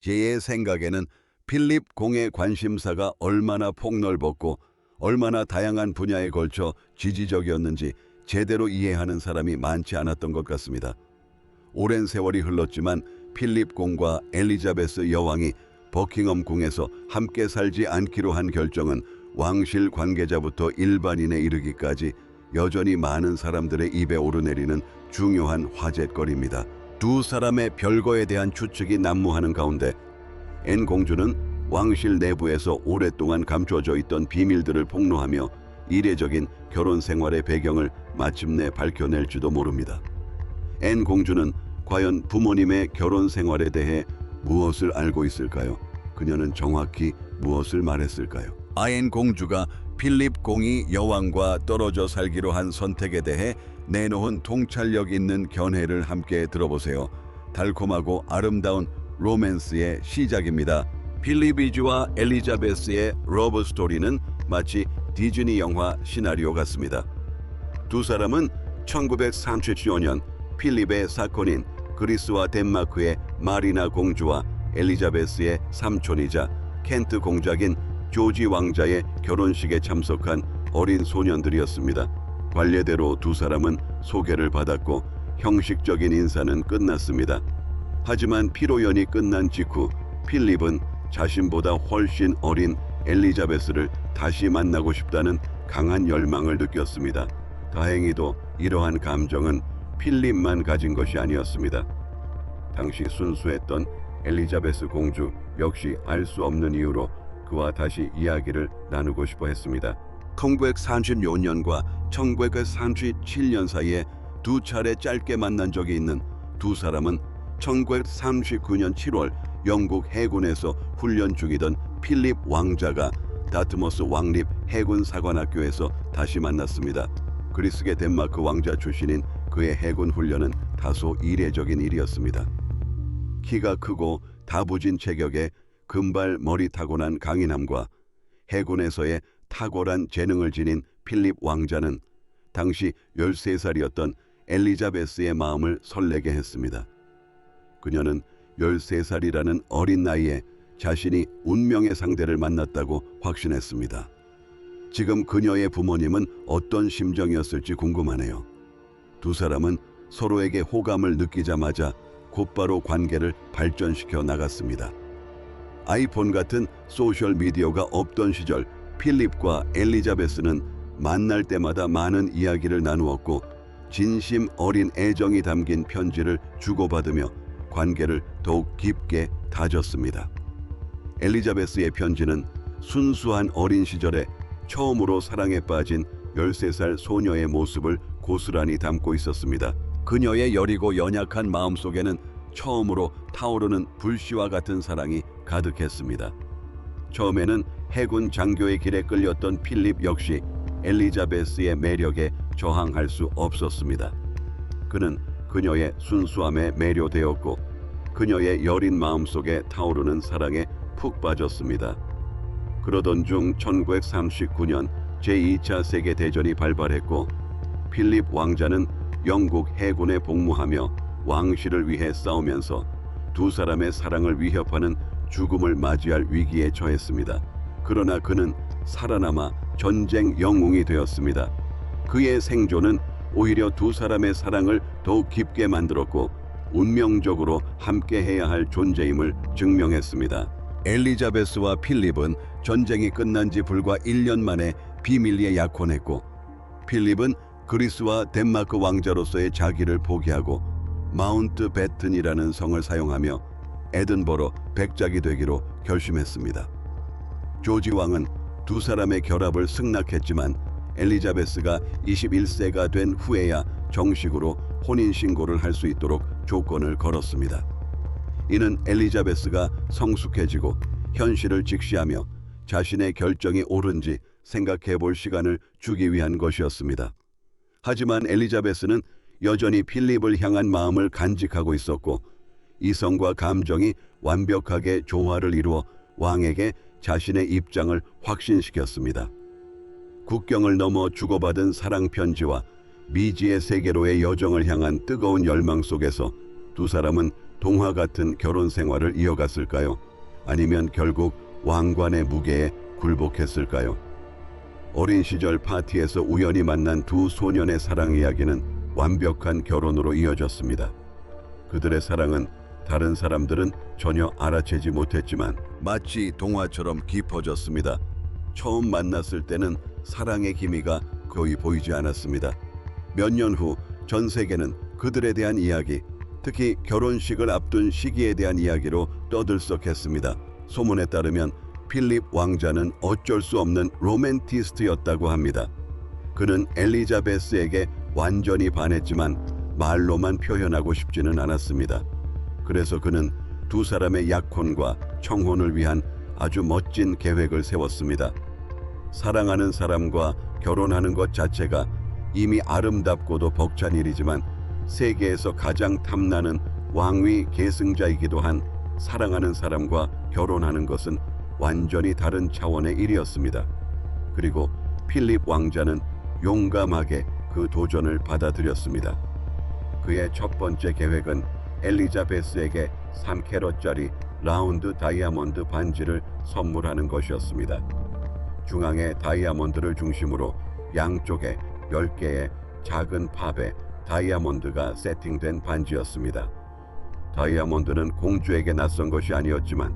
제 생각에는 필립 공의 관심사가 얼마나 폭넓었고 얼마나 다양한 분야에 걸쳐 지지적이었는지 제대로 이해하는 사람이 많지 않았던 것 같습니다. 오랜 세월이 흘렀지만 필립 공과 엘리자베스 여왕이 버킹엄 궁에서 함께 살지 않기로 한 결정은 왕실 관계자부터 일반인에 이르기까지 여전히 많은 사람들의 입에 오르내리는 중요한 화제거리입니다. 두 사람의 별거에 대한 추측이 난무하는 가운데 앤 공주는 왕실 내부에서 오랫동안 감춰져 있던 비밀들을 폭로하며 이례적인 결혼 생활의 배경을 마침내 밝혀낼지도 모릅니다. 앤 공주는 과연 부모님의 결혼 생활에 대해 무엇을 알고 있을까요? 그녀는 정확히 무엇을 말했을까요? 아엔 공주가 필립 공이 여왕과 떨어져 살기로 한 선택에 대해 내놓은 통찰력 있는 견해를 함께 들어보세요. 달콤하고 아름다운 로맨스의 시작입니다. 필리비주와 엘리자베스의 러브 스토리는 마치 디즈니 영화 시나리오 같습니다. 두 사람은 1935년 필립의 사건인 그리스와 덴마크의 마리나 공주와 엘리자베스의 삼촌이자 켄트 공작인 조지 왕자의 결혼식에 참석한 어린 소년들이었습니다. 관례대로 두 사람은 소개를 받았고 형식적인 인사는 끝났습니다. 하지만 피로연이 끝난 직후 필립은 자신보다 훨씬 어린 엘리자베스를 다시 만나고 싶다는 강한 열망을 느꼈습니다. 다행히도 이러한 감정은 필립만 가진 것이 아니었습니다. 당시 순수했던 엘리자베스 공주 역시 알 수 없는 이유로 그와 다시 이야기를 나누고 싶어 했습니다. 1936년과 1937년 사이에 두 차례 짧게 만난 적이 있는 두 사람은 1939년 7월 영국 해군에서 훈련 중이던 필립 왕자가 다트머스 왕립 해군 사관학교에서 다시 만났습니다. 그리스계 덴마크 왕자 출신인 그의 해군 훈련은 다소 이례적인 일이었습니다. 키가 크고 다부진 체격에 금발 머리 타고난 강인함과 해군에서의 탁월한 재능을 지닌 필립 왕자는 당시 13살이었던 엘리자베스의 마음을 설레게 했습니다. 그녀는 13살이라는 어린 나이에 자신이 운명의 상대를 만났다고 확신했습니다. 지금 그녀의 부모님은 어떤 심정이었을지 궁금하네요. 두 사람은 서로에게 호감을 느끼자마자 곧바로 관계를 발전시켜 나갔습니다. 아이폰 같은 소셜미디어가 없던 시절 필립과 엘리자베스는 만날 때마다 많은 이야기를 나누었고 진심 어린 애정이 담긴 편지를 주고받으며 관계를 더욱 깊게 다졌습니다. 엘리자베스의 편지는 순수한 어린 시절에 처음으로 사랑에 빠진 13살 소녀의 모습을 고스란히 담고 있었습니다. 그녀의 여리고 연약한 마음속에는 처음으로 타오르는 불씨와 같은 사랑이 가득했습니다. 처음에는 해군 장교의 길에 끌렸던 필립 역시 엘리자베스의 매력에 저항할 수 없었습니다. 그는 그녀의 순수함에 매료되었고 그녀의 여린 마음속에 타오르는 사랑에 푹 빠졌습니다. 그러던 중 1939년 제2차 세계대전이 발발했고 필립 왕자는 영국 해군에 복무하며 왕실을 위해 싸우면서 두 사람의 사랑을 위협하는 죽음을 맞이할 위기에 처했습니다. 그러나 그는 살아남아 전쟁 영웅이 되었습니다. 그의 생존은 오히려 두 사람의 사랑을 더욱 깊게 만들었고 운명적으로 함께해야 할 존재임을 증명했습니다. 엘리자베스와 필립은 전쟁이 끝난 지 불과 1년 만에 비밀리에 약혼했고 필립은 그리스와 덴마크 왕자로서의 자기를 포기하고 마운트 배튼이라는 성을 사용하며 에든버러 백작이 되기로 결심했습니다. 조지 왕은 두 사람의 결합을 승낙했지만 엘리자베스가 21세가 된 후에야 정식으로 혼인신고를 할 수 있도록 조건을 걸었습니다. 이는 엘리자베스가 성숙해지고 현실을 직시하며 자신의 결정이 옳은지 생각해 볼 시간을 주기 위한 것이었습니다. 하지만 엘리자베스는 여전히 필립을 향한 마음을 간직하고 있었고 이성과 감정이 완벽하게 조화를 이루어 왕에게 자신의 입장을 확신시켰습니다. 국경을 넘어 주고받은 사랑 편지와 미지의 세계로의 여정을 향한 뜨거운 열망 속에서 두 사람은 동화 같은 결혼 생활을 이어갔을까요? 아니면 결국 왕관의 무게에 굴복했을까요? 어린 시절 파티에서 우연히 만난 두 소년의 사랑 이야기는 완벽한 결혼으로 이어졌습니다. 그들의 사랑은 다른 사람들은 전혀 알아채지 못했지만 마치 동화처럼 깊어졌습니다. 처음 만났을 때는 사랑의 기미가 거의 보이지 않았습니다. 몇 년 후 전 세계는 그들에 대한 이야기, 특히 결혼식을 앞둔 시기에 대한 이야기로 떠들썩했습니다. 소문에 따르면 필립 왕자는 어쩔 수 없는 로맨티스트였다고 합니다. 그는 엘리자베스에게 완전히 반했지만 말로만 표현하고 싶지는 않았습니다. 그래서 그는 두 사람의 약혼과 청혼을 위한 아주 멋진 계획을 세웠습니다. 사랑하는 사람과 결혼하는 것 자체가 이미 아름답고도 벅찬 일이지만 세계에서 가장 탐나는 왕위 계승자이기도 한 사랑하는 사람과 결혼하는 것은 완전히 다른 차원의 일이었습니다. 그리고 필립 왕자는 용감하게 그 도전을 받아들였습니다. 그의 첫 번째 계획은 엘리자베스에게 3캐럿짜리 라운드 다이아몬드 반지를 선물하는 것이었습니다. 중앙의 다이아몬드를 중심으로 양쪽에 10개의 작은 팝에 다이아몬드가 세팅된 반지였습니다. 다이아몬드는 공주에게 낯선 것이 아니었지만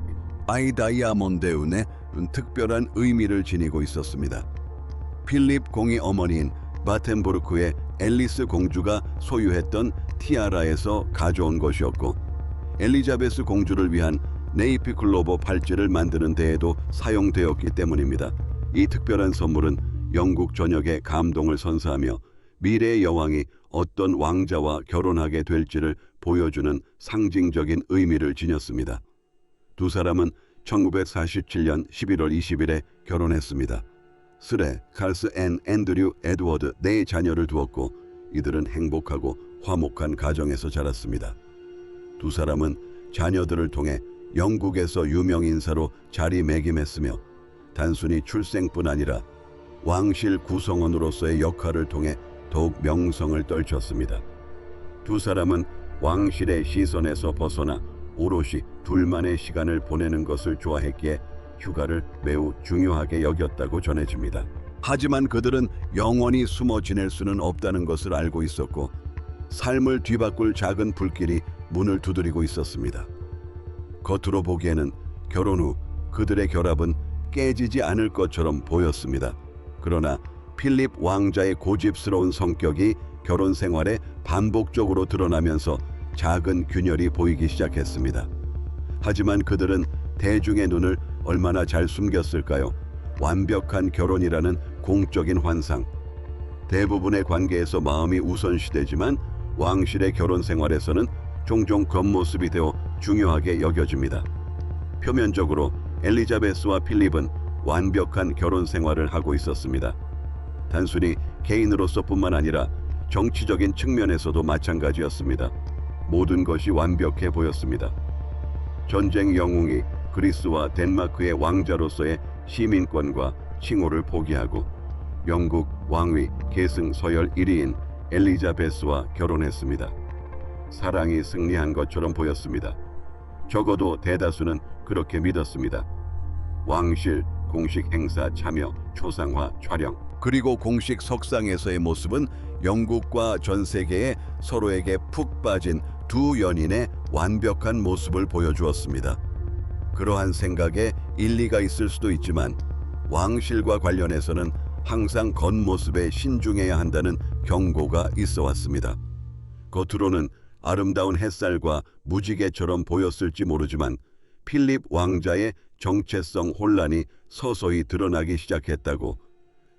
아이 다이아몬드운에 특별한 의미를 지니고 있었습니다. 필립 공의 어머니인 바텐부르크의 앨리스 공주가 소유했던 티아라에서 가져온 것이었고 엘리자베스 공주를 위한 네이피클로버 팔찌를 만드는 데에도 사용되었기 때문입니다. 이 특별한 선물은 영국 전역에 감동을 선사하며 미래의 여왕이 어떤 왕자와 결혼하게 될지를 보여주는 상징적인 의미를 지녔습니다. 두 사람은 1947년 11월 20일에 결혼했습니다. 스레, 칼스 앤 앤드류 에드워드 4 자녀를 두었고 이들은 행복하고 화목한 가정에서 자랐습니다. 두 사람은 자녀들을 통해 영국에서 유명 인사로 자리매김했으며 단순히 출생뿐 아니라 왕실 구성원으로서의 역할을 통해 더욱 명성을 떨쳤습니다. 두 사람은 왕실의 시선에서 벗어나 오롯이 둘만의 시간을 보내는 것을 좋아했기에 휴가를 매우 중요하게 여겼다고 전해집니다. 하지만 그들은 영원히 숨어 지낼 수는 없다는 것을 알고 있었고 삶을 뒤바꿀 작은 불길이 문을 두드리고 있었습니다. 겉으로 보기에는 결혼 후 그들의 결합은 깨지지 않을 것처럼 보였습니다. 그러나 필립 왕자의 고집스러운 성격이 결혼 생활에 반복적으로 드러나면서 작은 균열이 보이기 시작했습니다. 하지만 그들은 대중의 눈을 얼마나 잘 숨겼을까요? 완벽한 결혼이라는 공적인 환상. 대부분의 관계에서 마음이 우선시되지만 왕실의 결혼 생활에서는 종종 겉모습이 되어 중요하게 여겨집니다. 표면적으로 엘리자베스와 필립은 완벽한 결혼 생활을 하고 있었습니다. 단순히 개인으로서뿐만 아니라 정치적인 측면에서도 마찬가지였습니다. 모든 것이 완벽해 보였습니다. 전쟁 영웅이 그리스와 덴마크의 왕자로서의 시민권과 칭호를 포기하고 영국 왕위 계승 서열 1위인 엘리자베스와 결혼했습니다. 사랑이 승리한 것처럼 보였습니다. 적어도 대다수는 그렇게 믿었습니다. 왕실 공식 행사 참여, 초상화 촬영, 그리고 공식 석상에서의 모습은 영국과 전 세계에 서로에게 푹 빠진 두 연인의 완벽한 모습을 보여주었습니다. 그러한 생각에 일리가 있을 수도 있지만 왕실과 관련해서는 항상 겉모습에 신중해야 한다는 경고가 있어 왔습니다. 겉으로는 아름다운 햇살과 무지개처럼 보였을지 모르지만 필립 왕자의 정체성 혼란이 서서히 드러나기 시작했다고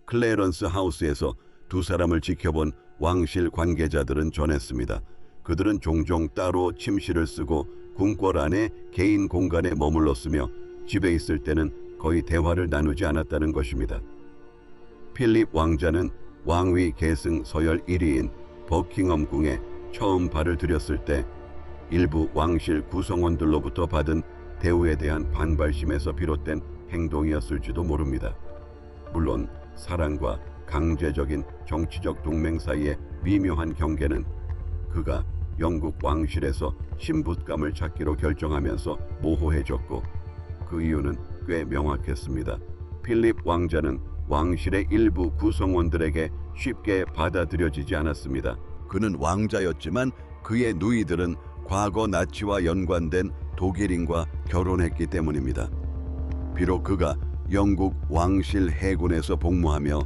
클레런스 하우스에서 두 사람을 지켜본 왕실 관계자들은 전했습니다. 그들은 종종 따로 침실을 쓰고 궁궐 안에 개인 공간에 머물렀으며 집에 있을 때는 거의 대화를 나누지 않았다는 것입니다. 필립 왕자는 왕위 계승 서열 1위인 버킹엄 궁에 처음 발을 들였을 때 일부 왕실 구성원들로부터 받은 대우에 대한 반발심에서 비롯된 행동이었을지도 모릅니다. 물론 사랑과 강제적인 정치적 동맹 사이의 미묘한 경계는 그가 영국 왕실에서 신붓감을 찾기로 결정하면서 모호해졌고, 그 이유는 꽤 명확했습니다. 필립 왕자는 왕실의 일부 구성원들에게 쉽게 받아들여지지 않았습니다. 그는 왕자였지만 그의 누이들은 과거 나치와 연관된 독일인과 결혼했기 때문입니다. 비록 그가 영국 왕실 해군에서 복무하며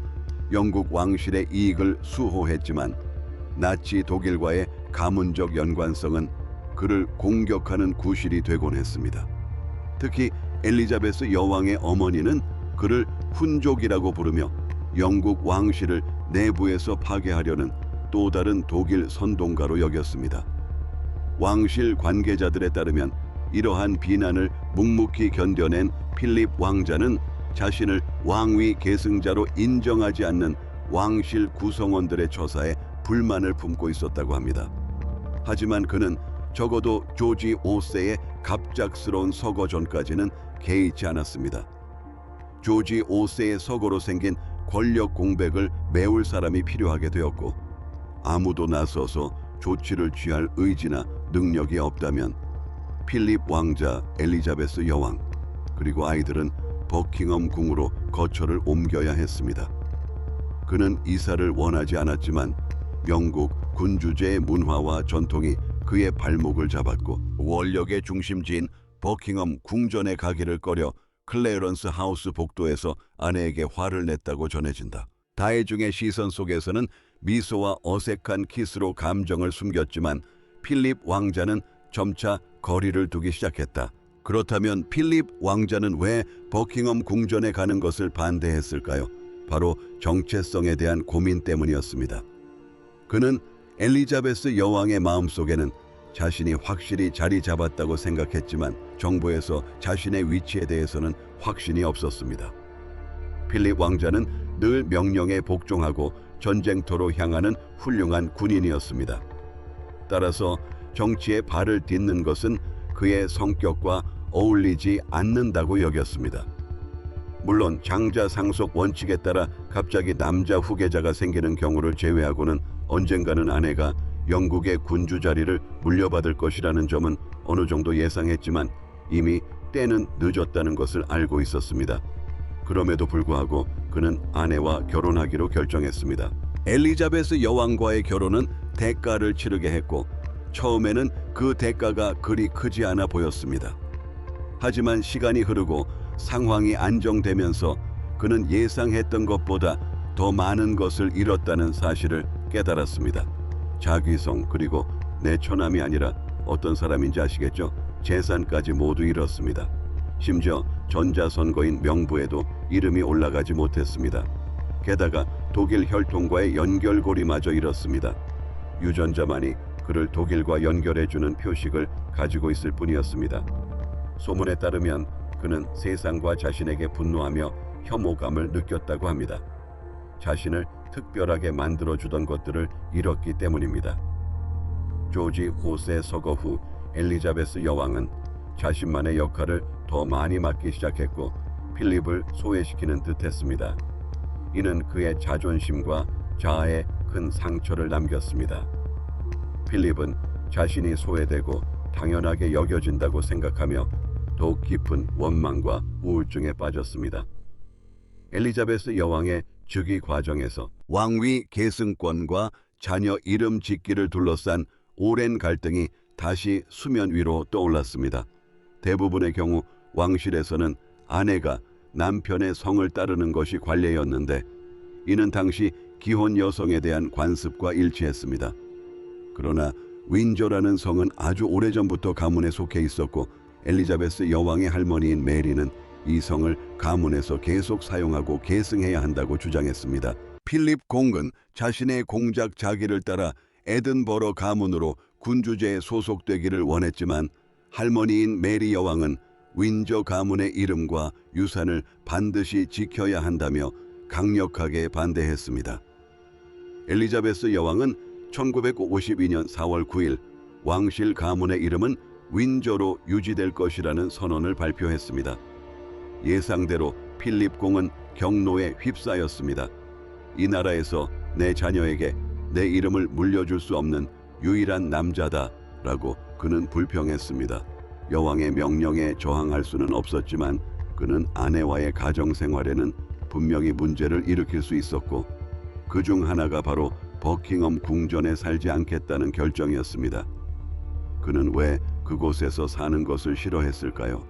영국 왕실의 이익을 수호했지만 나치 독일과의 가문적 연관성은 그를 공격하는 구실이 되곤 했습니다. 특히 엘리자베스 여왕의 어머니는 그를 훈족이라고 부르며 영국 왕실을 내부에서 파괴하려는 또 다른 독일 선동가로 여겼습니다. 왕실 관계자들에 따르면 이러한 비난을 묵묵히 견뎌낸 필립 왕자는 자신을 왕위 계승자로 인정하지 않는 왕실 구성원들의 처사에 불만을 품고 있었다고 합니다. 하지만 그는 적어도 조지 5세의 갑작스러운 서거 전까지는 개의치 않았습니다. 조지 5세의 서거로 생긴 권력 공백을 메울 사람이 필요하게 되었고, 아무도 나서서 조치를 취할 의지나 능력이 없다면 필립 왕자, 엘리자베스 여왕, 그리고 아이들은 버킹엄 궁으로 거처를 옮겨야 했습니다. 그는 이사를 원하지 않았지만 영국 군주제의 문화와 전통이 그의 발목을 잡았고, 원력의 중심지인 버킹엄 궁전에 가기를 꺼려 클레런스 하우스 복도에서 아내에게 화를 냈다고 전해진다. 다해중의 시선 속에서는 미소와 어색한 키스로 감정을 숨겼지만 필립 왕자는 점차 거리를 두기 시작했다. 그렇다면 필립 왕자는 왜 버킹엄 궁전에 가는 것을 반대했을까요? 바로 정체성에 대한 고민 때문이었습니다. 그는 엘리자베스 여왕의 마음속에는 자신이 확실히 자리 잡았다고 생각했지만 정부에서 자신의 위치에 대해서는 확신이 없었습니다. 필립 왕자는 늘 명령에 복종하고 전쟁터로 향하는 훌륭한 군인이었습니다. 따라서 정치에 발을 딛는 것은 그의 성격과 어울리지 않는다고 여겼습니다. 물론 장자 상속 원칙에 따라 갑자기 남자 후계자가 생기는 경우를 제외하고는 언젠가는 아내가 영국의 군주 자리를 물려받을 것이라는 점은 어느 정도 예상했지만 이미 때는 늦었다는 것을 알고 있었습니다. 그럼에도 불구하고 그는 아내와 결혼하기로 결정했습니다. 엘리자베스 여왕과의 결혼은 대가를 치르게 했고, 처음에는 그 대가가 그리 크지 않아 보였습니다. 하지만 시간이 흐르고 상황이 안정되면서 그는 예상했던 것보다 더 많은 것을 잃었다는 사실을 깨달았습니다. 자귀성, 그리고 내 처남이 아니라 어떤 사람인지 아시겠죠? 재산까지 모두 잃었습니다. 심지어 전자선거인 명부에도 이름이 올라가지 못했습니다. 게다가 독일 혈통과의 연결고리마저 잃었습니다. 유전자만이 그를 독일과 연결해주는 표식을 가지고 있을 뿐이었습니다. 소문에 따르면 그는 세상과 자신에게 분노하며 혐오감을 느꼈다고 합니다. 자신을 특별하게 만들어주던 것들을 잃었기 때문입니다. 조지 5세 서거 후 엘리자베스 여왕은 자신만의 역할을 더 많이 맡기 시작했고 필립을 소외시키는 듯 했습니다. 이는 그의 자존심과 자아에 큰 상처를 남겼습니다. 필립은 자신이 소외되고 당연하게 여겨진다고 생각하며 더욱 깊은 원망과 우울증에 빠졌습니다. 엘리자베스 여왕의 즉위 과정에서 왕위 계승권과 자녀 이름 짓기를 둘러싼 오랜 갈등이 다시 수면 위로 떠올랐습니다. 대부분의 경우 왕실에서는 아내가 남편의 성을 따르는 것이 관례였는데 이는 당시 기혼 여성에 대한 관습과 일치했습니다. 그러나 윈저라는 성은 아주 오래전부터 가문에 속해 있었고 엘리자베스 여왕의 할머니인 메리는 이 성을 가문에서 계속 사용하고 계승해야 한다고 주장했습니다. 필립 공은 자신의 공작 자기를 따라 에든버러 가문으로 군주제에 소속되기를 원했지만 할머니인 메리 여왕은 윈저 가문의 이름과 유산을 반드시 지켜야 한다며 강력하게 반대했습니다. 엘리자베스 여왕은 1952년 4월 9일 왕실 가문의 이름은 윈저로 유지될 것이라는 선언을 발표했습니다. 예상대로 필립 공은 경로에 휩싸였습니다. 이 나라에서 내 자녀에게 내 이름을 물려줄 수 없는 유일한 남자다라고 그는 불평했습니다. 여왕의 명령에 저항할 수는 없었지만 그는 아내와의 가정 생활에는 분명히 문제를 일으킬 수 있었고 그 중 하나가 바로 버킹엄 궁전에 살지 않겠다는 결정이었습니다. 그는 왜 그곳에서 사는 것을 싫어했을까요?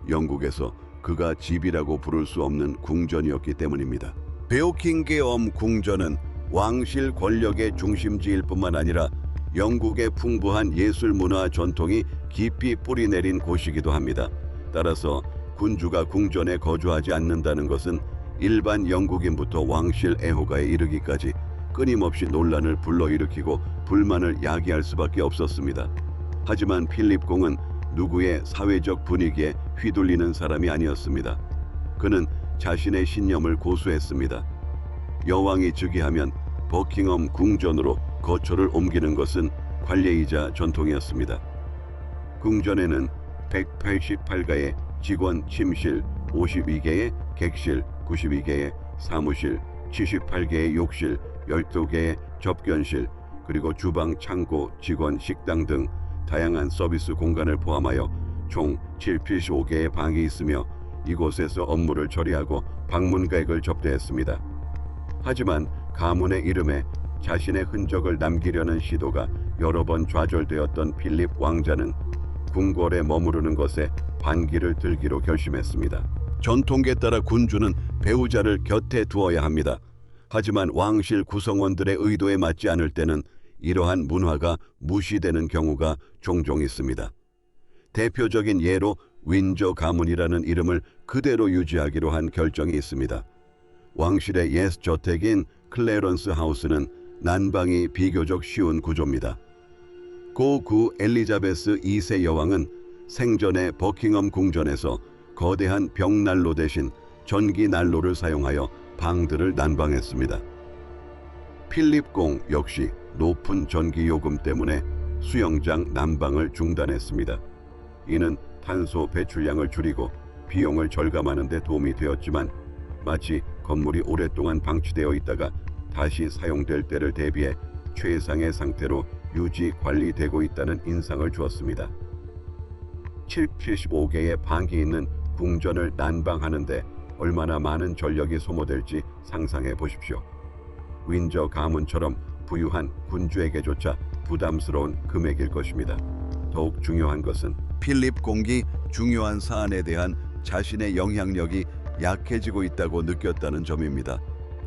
영국에서 그가 집이라고 부를 수 없는 궁전이었기 때문입니다. 베오킹게엄 궁전은 왕실 권력의 중심지일 뿐만 아니라 영국의 풍부한 예술 문화 전통이 깊이 뿌리내린 곳이기도 합니다. 따라서 군주가 궁전에 거주하지 않는다는 것은 일반 영국인부터 왕실 애호가에 이르기까지 끊임없이 논란을 불러일으키고 불만을 야기할 수밖에 없었습니다. 하지만 필립 공은 누구의 사회적 분위기에 휘둘리는 사람이 아니었습니다. 그는 자신의 신념을 고수했습니다. 여왕이 즉위하면 버킹엄 궁전으로 거처를 옮기는 것은 관례이자 전통이었습니다. 궁전에는 188가의 직원 침실, 52개의 객실, 92개의 사무실, 78개의 욕실, 12개의 접견실, 그리고 주방, 창고, 직원 식당 등 다양한 서비스 공간을 포함하여 총 75개의 방이 있으며 이곳에서 업무를 처리하고 방문객을 접대했습니다. 하지만 가문의 이름에 자신의 흔적을 남기려는 시도가 여러 번 좌절되었던 필립 왕자는 궁궐에 머무르는 것에 반기를 들기로 결심했습니다. 전통에 따라 군주는 배우자를 곁에 두어야 합니다. 하지만 왕실 구성원들의 의도에 맞지 않을 때는 이러한 문화가 무시되는 경우가 종종 있습니다. 대표적인 예로 윈저 가문이라는 이름을 그대로 유지하기로 한 결정이 있습니다. 왕실의 옛 저택인 클래런스 하우스는 난방이 비교적 쉬운 구조입니다. 고구 엘리자베스 2세 여왕은 생전에 버킹엄 궁전에서 거대한 벽난로 대신 전기 난로를 사용하여 방들을 난방했습니다. 필립 공 역시 높은 전기 요금 때문에 수영장 난방을 중단했습니다. 이는 탄소 배출량을 줄이고 비용을 절감하는 데 도움이 되었지만 마치 건물이 오랫동안 방치되어 있다가 다시 사용될 때를 대비해 최상의 상태로 유지 관리되고 있다는 인상을 주었습니다. 75개의 방이 있는 궁전을 난방하는데 얼마나 많은 전력이 소모될지 상상해 보십시오. 윈저 가문처럼 부유한 군주에게조차 부담스러운 금액일 것입니다. 더욱 중요한 것은 필립 공이 중요한 사안에 대한 자신의 영향력이 약해지고 있다고 느꼈다는 점입니다.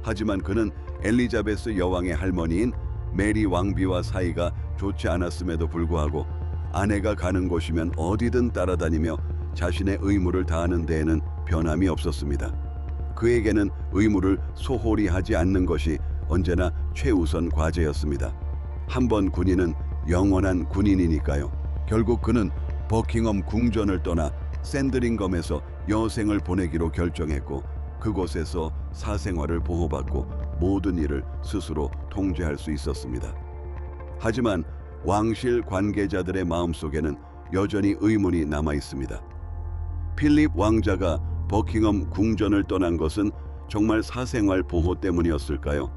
하지만 그는 엘리자베스 여왕의 할머니인 메리 왕비와 사이가 좋지 않았음에도 불구하고 아내가 가는 곳이면 어디든 따라다니며 자신의 의무를 다하는 데에는 변함이 없었습니다. 그에게는 의무를 소홀히 하지 않는 것이 언제나 최우선 과제였습니다. 한 번 군인은 영원한 군인이니까요. 결국 그는 버킹엄 궁전을 떠나 샌드링검에서 여생을 보내기로 결정했고 그곳에서 사생활을 보호받고 모든 일을 스스로 통제할 수 있었습니다. 하지만 왕실 관계자들의 마음속에는 여전히 의문이 남아 있습니다. 필립 왕자가 버킹엄 궁전을 떠난 것은 정말 사생활 보호 때문이었을까요?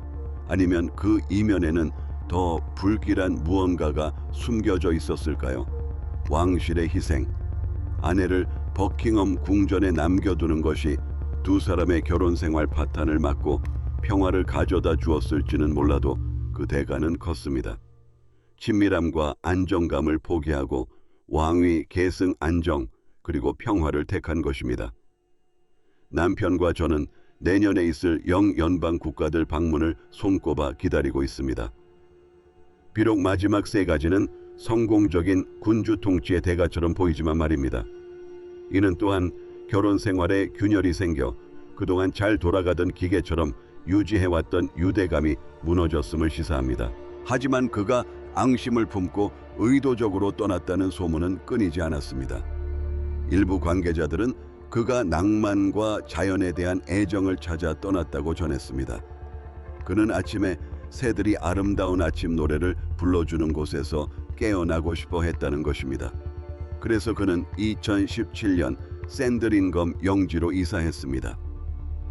아니면 그 이면에는 더 불길한 무언가가 숨겨져 있었을까요? 왕실의 희생, 아내를 버킹엄 궁전에 남겨두는 것이 두 사람의 결혼 생활 파탄을 막고 평화를 가져다 주었을지는 몰라도 그 대가는 컸습니다. 친밀함과 안정감을 포기하고 왕위 계승 안정 그리고 평화를 택한 것입니다. 남편과 저는 내년에 있을 영연방 국가들 방문을 손꼽아 기다리고 있습니다. 비록 마지막 세 가지는 성공적인 군주 통치의 대가처럼 보이지만 말입니다. 이는 또한 결혼 생활에 균열이 생겨 그동안 잘 돌아가던 기계처럼 유지해왔던 유대감이 무너졌음을 시사합니다. 하지만 그가 앙심을 품고 의도적으로 떠났다는 소문은 끊이지 않았습니다. 일부 관계자들은 그가 낭만과 자연에 대한 애정을 찾아 떠났다고 전했습니다. 그는 아침에 새들이 아름다운 아침 노래를 불러주는 곳에서 깨어나고 싶어 했다는 것입니다. 그래서 그는 2017년 샌드링검 영지로 이사했습니다.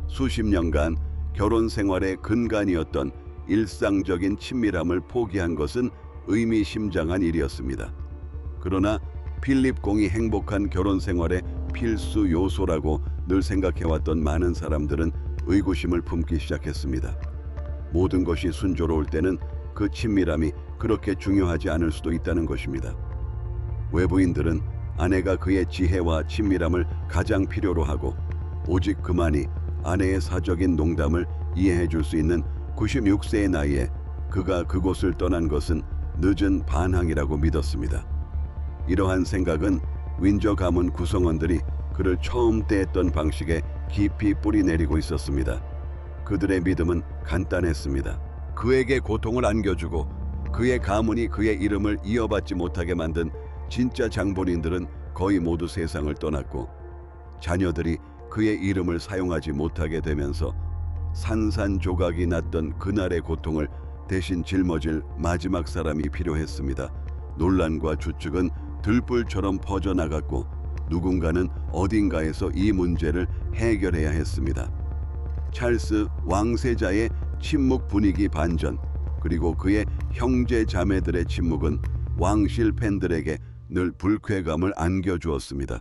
수십 년간 결혼 생활의 근간이었던 일상적인 친밀함을 포기한 것은 의미심장한 일이었습니다. 그러나 필립 공이 행복한 결혼 생활의 필수 요소라고 늘 생각해왔던 많은 사람들은 의구심을 품기 시작했습니다. 모든 것이 순조로울 때는 그 친밀함이 그렇게 중요하지 않을 수도 있다는 것입니다. 외부인들은 아내가 그의 지혜와 친밀함을 가장 필요로 하고 오직 그만이 아내의 사적인 농담을 이해해 줄 수 있는 96세의 나이에 그가 그곳을 떠난 것은 늦은 반항이라고 믿었습니다. 이러한 생각은 윈저 가문 구성원들이 그를 처음 대했던 방식에 깊이 뿌리내리고 있었습니다. 그들의 믿음은 간단했습니다. 그에게 고통을 안겨주고 그의 가문이 그의 이름을 이어받지 못하게 만든 진짜 장본인들은 거의 모두 세상을 떠났고 자녀들이 그의 이름을 사용하지 못하게 되면서 산산조각이 났던 그날의 고통을 대신 짊어질 마지막 사람이 필요했습니다. 논란과 추측은 들불처럼 퍼져나갔고 누군가는 어딘가에서 이 문제를 해결해야 했습니다. 찰스 왕세자의 침묵 분위기 반전, 그리고 그의 형제 자매들의 침묵은 왕실 팬들에게 늘 불쾌감을 안겨주었습니다.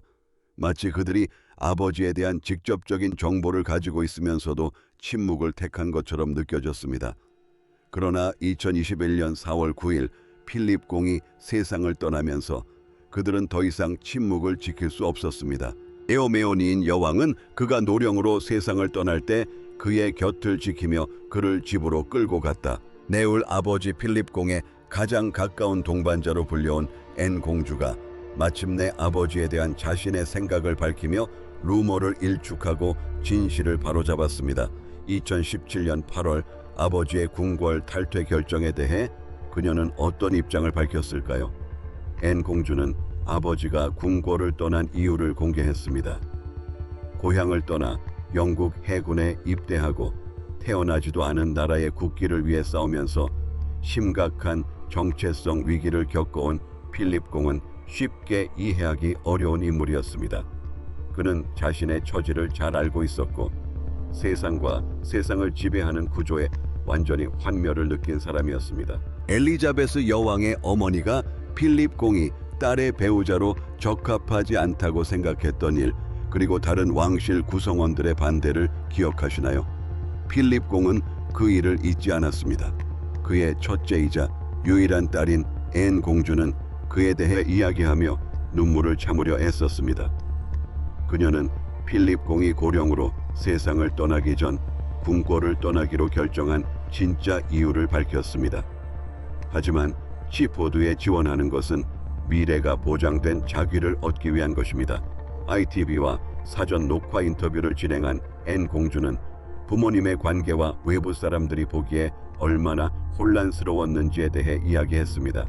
마치 그들이 아버지에 대한 직접적인 정보를 가지고 있으면서도 침묵을 택한 것처럼 느껴졌습니다. 그러나 2021년 4월 9일 필립 공이 세상을 떠나면서 그들은 더 이상 침묵을 지킬 수 없었습니다. 에오메오니인 여왕은 그가 노령으로 세상을 떠날 때 그의 곁을 지키며 그를 집으로 끌고 갔다. 네울 아버지 필립 공의 가장 가까운 동반자로 불려온 앤 공주가 마침내 아버지에 대한 자신의 생각을 밝히며 루머를 일축하고 진실을 바로잡았습니다. 2017년 8월 아버지의 궁궐 탈퇴 결정에 대해 그녀는 어떤 입장을 밝혔을까요? 앤 공주는 아버지가 궁궐을 떠난 이유를 공개했습니다. 고향을 떠나 영국 해군에 입대하고 태어나지도 않은 나라의 국기를 위해 싸우면서 심각한 정체성 위기를 겪어온 필립 공은 쉽게 이해하기 어려운 인물이었습니다. 그는 자신의 처지를 잘 알고 있었고 세상과 세상을 지배하는 구조에 완전히 환멸을 느낀 사람이었습니다. 엘리자베스 여왕의 어머니가 필립 공이 딸의 배우자로 적합하지 않다고 생각했던 일, 그리고 다른 왕실 구성원들의 반대를 기억하시나요? 필립 공은 그 일을 잊지 않았습니다. 그의 첫째이자 유일한 딸인 앤 공주는 그에 대해 이야기하며 눈물을 참으려 애썼습니다. 그녀는 필립 공이 고령으로 세상을 떠나기 전 궁궐을 떠나기로 결정한 진짜 이유를 밝혔습니다. 하지만 치포드에 지원하는 것은 미래가 보장된 자귀를 얻기 위한 것입니다. ITV와 사전 녹화 인터뷰를 진행한 앤 공주는 부모님의 관계와 외부 사람들이 보기에 얼마나 혼란스러웠는지에 대해 이야기했습니다.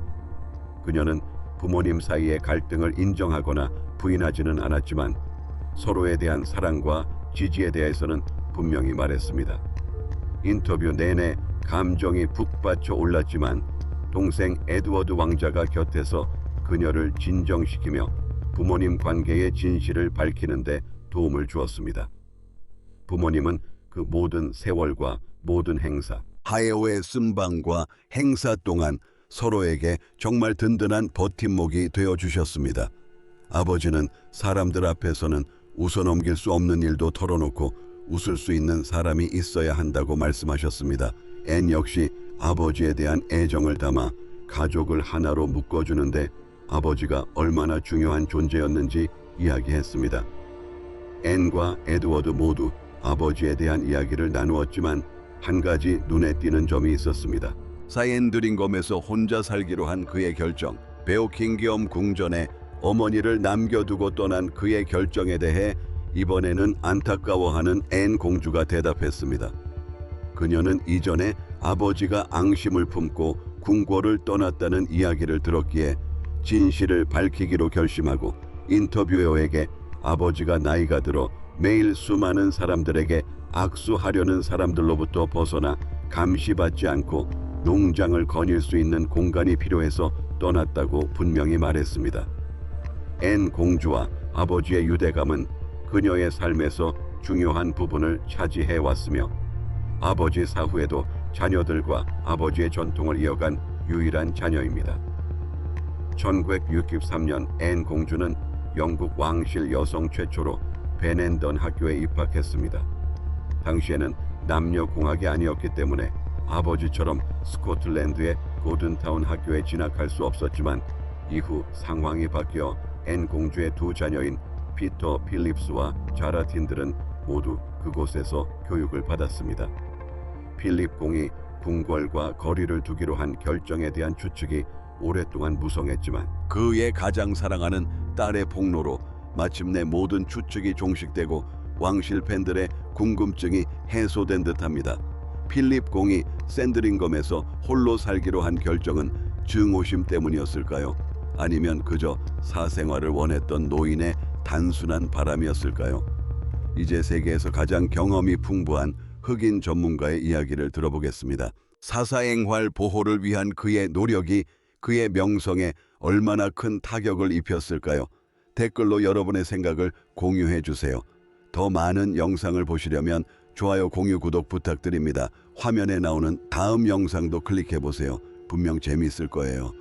그녀는 부모님 사이의 갈등을 인정하거나 부인하지는 않았지만 서로에 대한 사랑과 지지에 대해서는 분명히 말했습니다. 인터뷰 내내 감정이 북받쳐 올랐지만 동생 에드워드 왕자가 곁에서 그녀를 진정시키며 부모님 관계의 진실을 밝히는 데 도움을 주었습니다. 부모님은 그 모든 세월과 모든 행사, 하에오의 순방과 행사 동안 서로에게 정말 든든한 버팀목이 되어주셨습니다. 아버지는 사람들 앞에서는 웃어넘길 수 없는 일도 털어놓고 웃을 수 있는 사람이 있어야 한다고 말씀하셨습니다. 앤 역시 아버지에 대한 애정을 담아 가족을 하나로 묶어주는데 아버지가 얼마나 중요한 존재였는지 이야기했습니다. 앤과 에드워드 모두 아버지에 대한 이야기를 나누었지만 한 가지 눈에 띄는 점이 있었습니다. 사이엔드링검에서 혼자 살기로 한 그의 결정, 베오킹기엄 궁전에 어머니를 남겨두고 떠난 그의 결정에 대해 이번에는 안타까워하는 앤 공주가 대답했습니다. 그녀는 이전에 아버지가 앙심을 품고 궁궐을 떠났다는 이야기를 들었기에 진실을 밝히기로 결심하고 인터뷰어에게 아버지가 나이가 들어 매일 수많은 사람들에게 악수하려는 사람들로부터 벗어나 감시받지 않고 농장을 거닐 수 있는 공간이 필요해서 떠났다고 분명히 말했습니다. 앤 공주와 아버지의 유대감은 그녀의 삶에서 중요한 부분을 차지해 왔으며 아버지 사후에도 자녀들과 아버지의 전통을 이어간 유일한 자녀입니다. 1963년 앤 공주는 영국 왕실 여성 최초로 베넨던 학교에 입학했습니다. 당시에는 남녀공학이 아니었기 때문에 아버지처럼 스코틀랜드의 고든타운 학교에 진학할 수 없었지만 이후 상황이 바뀌어 앤 공주의 두 자녀인 피터 필립스와 자라 틴들은 모두 그곳에서 교육을 받았습니다. 필립 공이 궁궐과 거리를 두기로 한 결정에 대한 추측이 오랫동안 무성했지만 그의 가장 사랑하는 딸의 폭로로 마침내 모든 추측이 종식되고 왕실 팬들의 궁금증이 해소된 듯합니다. 필립 공이 샌드링검에서 홀로 살기로 한 결정은 증오심 때문이었을까요? 아니면 그저 사생활을 원했던 노인의 단순한 바람이었을까요? 이제 세계에서 가장 경험이 풍부한 흑인 전문가의 이야기를 들어보겠습니다. 사사행활 보호를 위한 그의 노력이 그의 명성에 얼마나 큰 타격을 입혔을까요? 댓글로 여러분의 생각을 공유해 주세요. 더 많은 영상을 보시려면 좋아요, 공유, 구독 부탁드립니다. 화면에 나오는 다음 영상도 클릭해 보세요. 분명 재미있을 거예요.